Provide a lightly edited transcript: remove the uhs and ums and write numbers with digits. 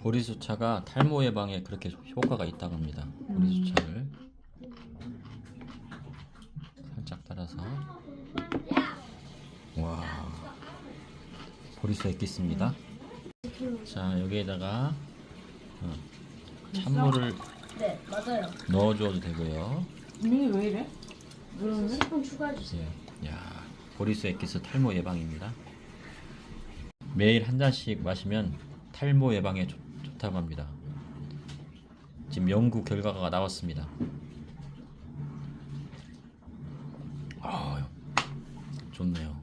보리수차가 탈모 예방에 그렇게 효과가 있다고 합니다. 보리수차를 살짝 따라서, 와, 보리수 액기스입니다. 자, 여기에다가 찬물을 네, 맞아요. 넣어줘도 되고요. 이게 왜 이래? 그러면 10분 추가해주세요. 야, 보리수 액기스 탈모 예방입니다. 매일 한 잔씩 마시면 탈모 예방에 좋다고 합니다. 지금 연구 결과가 나왔습니다. 좋네요.